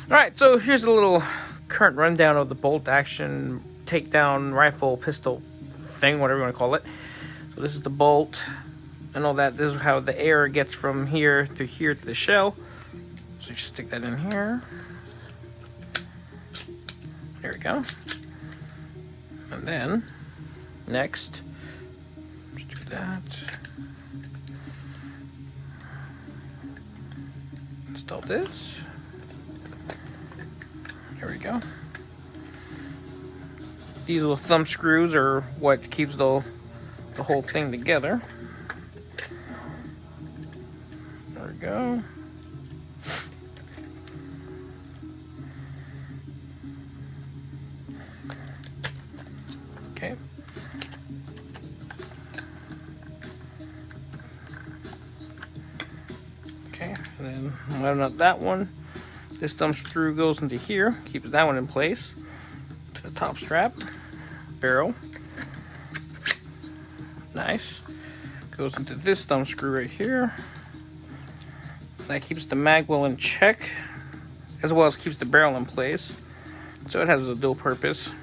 Alright, so here's a little current rundown of the bolt action takedown rifle pistol thing, whatever you want to call it. So this is the bolt and all that. This is how the air gets from here to the shell. So you just stick that in here. There we go. And then next, just do that. Install this. There we go. These little thumb screws are what keeps the whole thing together. There we go. Okay. Okay, and then line up that one. This thumb screw goes into here, keeps that one in place. To the top strap, barrel. Nice. Goes into this thumb screw right here. That keeps the mag well in check, as well as keeps the barrel in place. So it has a dual purpose.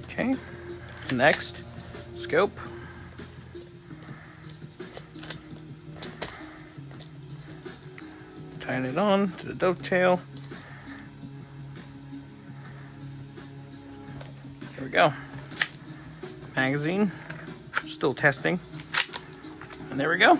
Okay. Next, scope. Tying it on to the dovetail. There we go. Magazine, still testing. And there we go.